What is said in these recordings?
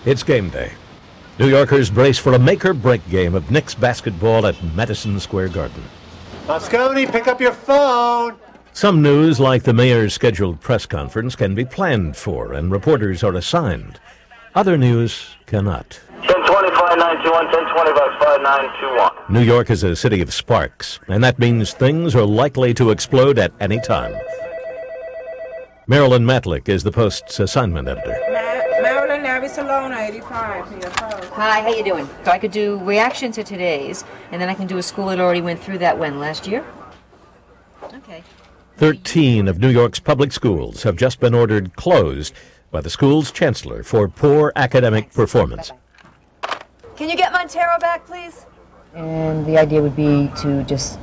It's game day. New Yorkers brace for a make-or-break game of Knicks basketball at Madison Square Garden. Moscone, pick up your phone! Some news, like the mayor's scheduled press conference, can be planned for, and reporters are assigned. Other news cannot. 1025-921, 1025-5921. New York is a city of sparks, and that means things are likely to explode at any time. Marilyn Matlick is the Post's assignment editor. Marilyn Navi-Salona, 85. To your post. Hi, how you doing? So I could do reaction to today's, and then I can do a school that already went through that last year? Okay. 13 of New York's public schools have just been ordered closed by the school's chancellor for poor academic performance. Can you get Montero back, please? And the idea would be to just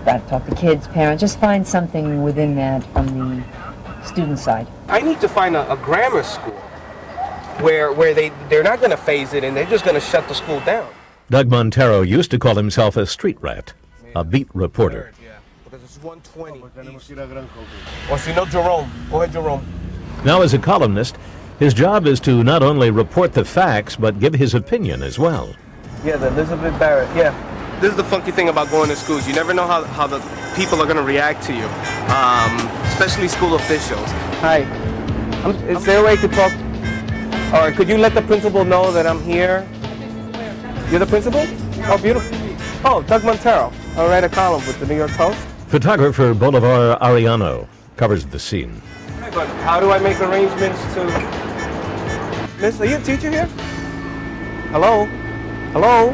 talk to kids, parents, just find something within that from the student side. I need to find a grammar school where they're not going to phase it and they're just going to shut the school down. Doug Montero used to call himself a street rat, a beat reporter. Because it's 120. Or si no, Jerome. Go ahead, Jerome. Now, as a columnist, his job is to not only report the facts, but give his opinion as well. Yeah, the Elizabeth Barrett, yeah. This is the funky thing about going to schools. You never know how the people are going to react to you, especially school officials. Hi. Is there a way to talk? Or could you let the principal know that I'm here? You're the principal? Oh, beautiful. Oh, Doug Montero. I write a column with the New York Post. Photographer Bolivar Arellano covers the scene. But how do I make arrangements to... Miss, are you a teacher here? Hello? Hello?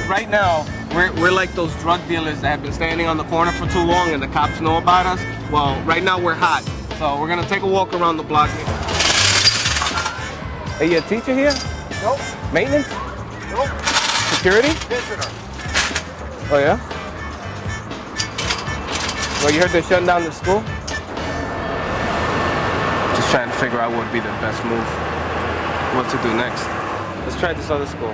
Right now, we're like those drug dealers that have been standing on the corner for too long and the cops know about us. Well, right now we're hot. So we're going to take a walk around the block. Are you a teacher here? Nope. Maintenance? Nope. Security? Visitor. Oh, yeah? Well, you heard they're shutting down the school? Just trying to figure out what would be the best move. What to do next. Let's try this other school.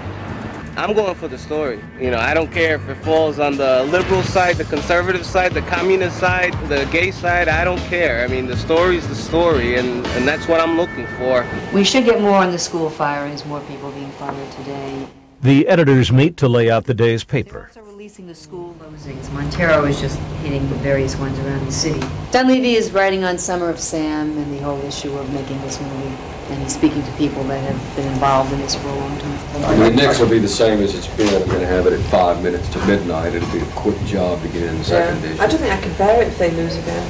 I'm going for the story. You know, I don't care if it falls on the liberal side, the conservative side, the communist side, the gay side, I don't care. I mean, the story's the story, and that's what I'm looking for. We should get more on the school firings, more people being fired today. The editors meet to lay out the day's paper. They're also releasing the school closings. Montero is just hitting various ones around the city. Dunleavy is writing on Summer of Sam and the whole issue of making this movie. And he's speaking to people that have been involved in this for a long time. The next will be the same as it's been. I'm going to have it at 5 minutes to midnight. It'll be a quick job to get in the second edition. I don't think I can bear it if they lose again.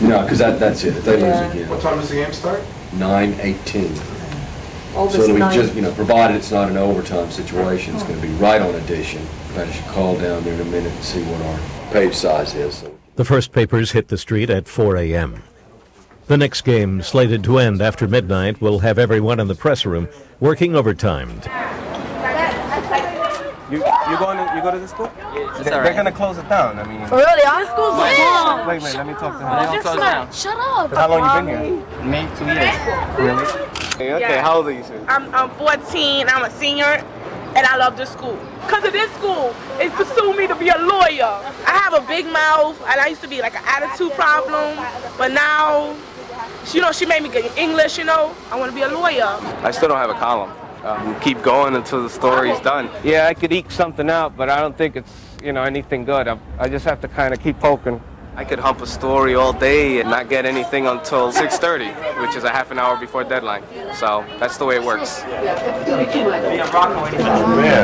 No, because that's it. If they lose again. What time does the game start? 9:18. All So this it'll be night. just, provided it's not an overtime situation, it's going to be right on edition. I should call down there in a minute and see what our page size is. So. The first papers hit the street at 4 a.m. The next game, slated to end after midnight, will have everyone in the press room working overtime. You go to the school? They're going to close it down. I mean. Really? Our school's long. Wait, let me talk to him. Shut up. How long you been here? Maybe 2 years. Really? Okay, how old are you, sir? I'm 14, I'm a senior, and I love this school. Because of this school, it pursued me to be a lawyer. I have a big mouth, and I used to be like an attitude problem, but now, she made me get English, I want to be a lawyer. I still don't have a column. Keep going until the story's done. Yeah, I could eke something out, but I don't think it's, anything good. I just have to kind of keep poking. I could hump a story all day and not get anything until 6:30, which is a half an hour before deadline. So that's the way it works. It's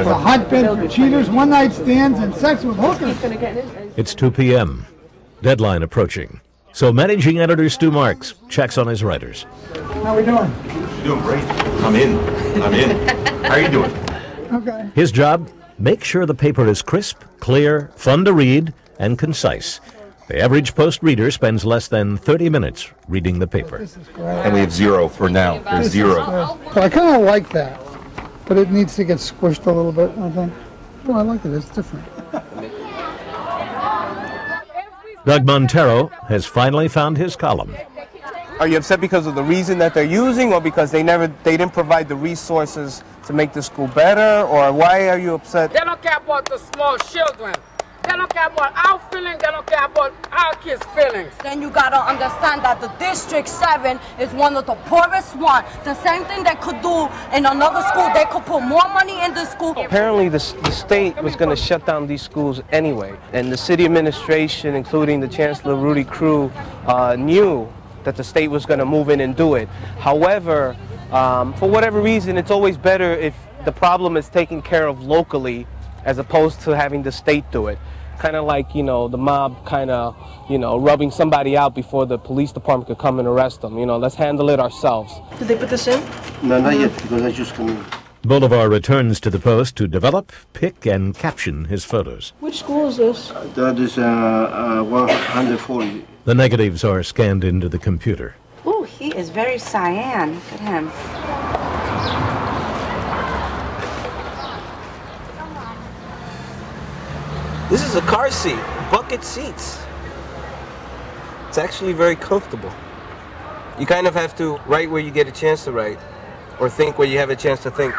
a hotbed for cheaters, one-night stands, and sex with hookers. It's 2 p.m. Deadline approaching. So managing editor Stu Marks checks on his writers. How we doing? Doing great. I'm in. How are you doing? Okay. His job, make sure the paper is crisp, clear, fun to read, and concise. The average Post reader spends less than 30 minutes reading the paper. This is great. And we have 0 for now. There's 0. Well, I kind of like that, but it needs to get squished a little bit, I think. Oh, I like it. It's different. Doug Montero has finally found his column. Are you upset because of the reason that they're using, or because they didn't provide the resources to make the school better, or why are you upset? They don't care about the small children. They don't care about our feelings, they don't care about our kids' feelings. Then you gotta understand that the District 7 is one of the poorest one. The same thing they could do in another school, they could put more money in the school. Apparently the state was going to shut down these schools anyway, and the city administration, including the Chancellor Rudy Crew, knew that the state was going to move in and do it. However, for whatever reason, it's always better if the problem is taken care of locally as opposed to having the state do it. Kind of like, you know, the mob kind of, you know, rubbing somebody out before the police department could come and arrest them. You know, let's handle it ourselves. Did they put this in? No, not yet, because I just come in. Bolivar returns to the Post to develop, pick, and caption his photos. Which school is this? That is 140. The negatives are scanned into the computer. Ooh, he is very cyan. Look at him. This is a car seat, bucket seats. It's actually very comfortable. You kind of have to write where you get a chance to write, or think where you have a chance to think.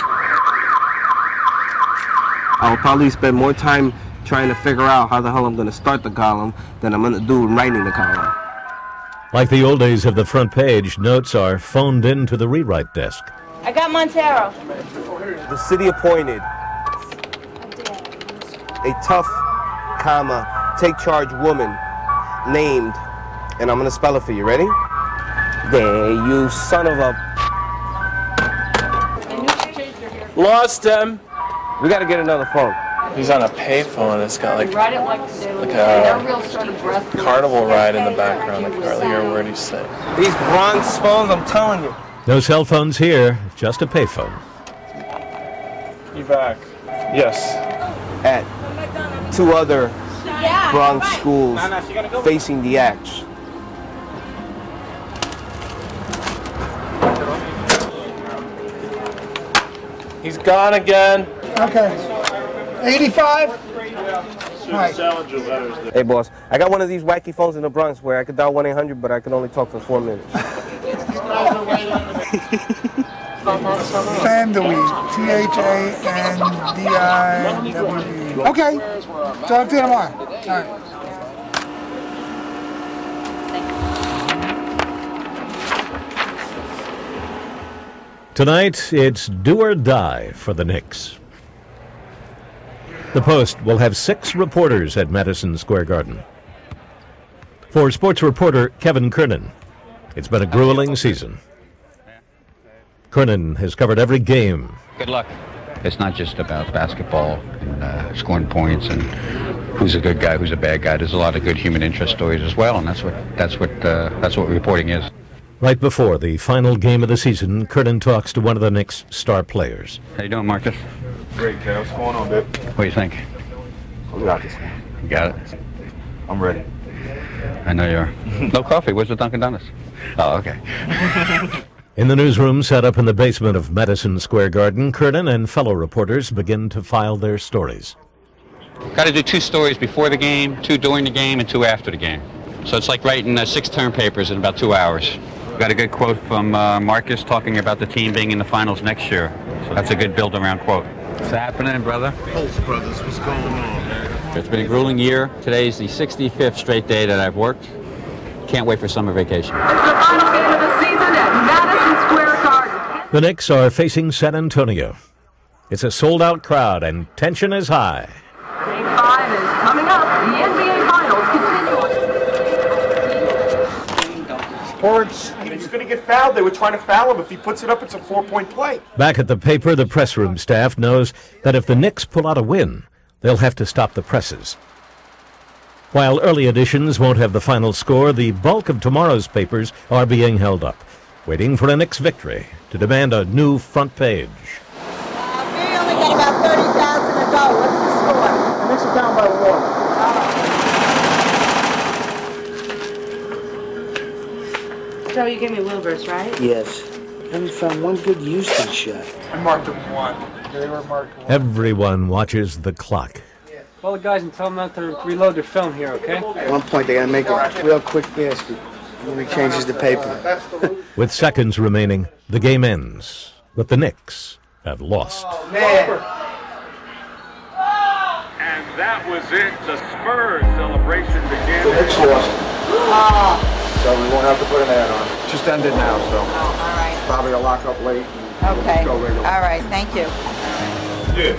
I'll probably spend more time trying to figure out how the hell I'm going to start the column than I'm going to do in writing the column. Like the old days of the front page, notes are phoned into the rewrite desk. I got Montero. The city appointed a tough, take charge woman named, and I'm going to spell it for you. Ready? There, you son of a... Lost him. We got to get another phone. He's on a payphone. It's got like a carnival ride in the background. I can hardly hear a word he's saying. These Bronx phones, I'm telling you. No cell phones here, just a payphone. You back? Yes. At 2 other Bronx schools facing the axe. He's gone again. Okay. 85? Right. Hey, boss, I got one of these wacky phones in the Bronx where I could dial 1-800, but I can only talk for 4 minutes. Fandiwi. T-H-A-N-D-I-W-E. Okay. Talk to you tomorrow. All right. Tonight, it's do or die for the Knicks. The Post will have 6 reporters at Madison Square Garden. For sports reporter Kevin Kernan, it's been a grueling season. Kernan has covered every game. Good luck. It's not just about basketball and scoring points and who's a good guy, who's a bad guy. There's a lot of good human interest stories as well, and that's what reporting is. Right before the final game of the season, Kernan talks to one of the Knicks' star players. How you doing, Marcus? Great, Kev. What's going on, babe? What do you think? We got this. You got it? I'm ready. I know you are. No coffee. Where's the Dunkin' Donuts? Oh, okay. In the newsroom set up in the basement of Madison Square Garden, Kernan and fellow reporters begin to file their stories. Got to do 2 stories before the game, 2 during the game, and 2 after the game. So it's like writing 6 term papers in about 2 hours. Got a good quote from Marcus talking about the team being in the finals next year. So that's a good build-around quote. What's happening, brother? Post Brothers, what's going on, man? It's been a grueling year. Today's the 65th straight day that I've worked. Can't wait for summer vacation. It's the final game of the season at Madison Square Garden. The Knicks are facing San Antonio. It's a sold-out crowd and tension is high. Game 5 is coming up. The NBA Finals continue. Warts, he's going to get fouled. They were trying to foul him. If he puts it up, it's a 4-point play. Back at the paper, the press room staff knows that if the Knicks pull out a win, they'll have to stop the presses. While early editions won't have the final score, the bulk of tomorrow's papers are being held up, waiting for a Knicks victory to demand a new front page. We only got about 30,000 to go. What's the score? The Knicks are down by 1. Joe, you gave me Wilbur's, right? Yes. I haven't found one good Houston shot. I marked them 1. They were marked 1. Everyone watches the clock. Call the guys and tell them not to reload their film here, okay? At one point, they got to make a real quick basket. When he changes the paper. With seconds remaining, the game ends, but the Knicks have lost. Oh, man. That was it. The Spurs celebration began. It's lost. So we won't have to put an ad on. Just ended now, so. Oh, all right. Probably a lock up late. Okay. Go regular. All right, thank you. Yeah.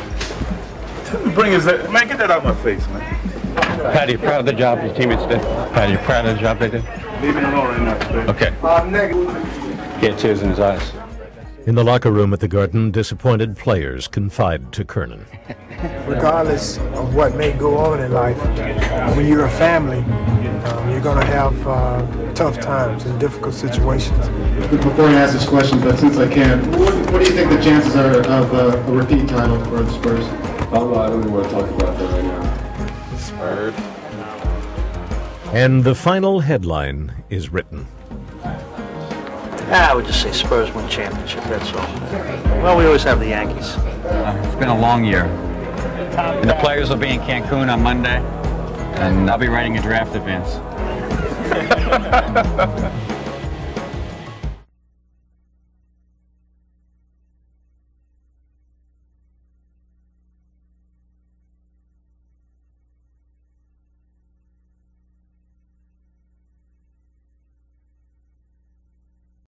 Bring his, man, get that out of my face, man. Pat, are you proud of the job your teammates did? Pat, are you proud of the job they did? Leave it alone right now, baby. Okay. He had tears in his eyes. In the locker room at the Garden, disappointed players confide to Kernan. Regardless of what may go on in life, when you're a family, you're going to have tough times and difficult situations. Before I ask this question, but since I can, what do you think the chances are of a repeat title for the Spurs? I don't even want to talk about that right now. Spurs. And the final headline is written. I would just say Spurs win championship, that's all. Well, we always have the Yankees. It's been a long year. And the players will be in Cancun on Monday, and I'll be writing a draft advance.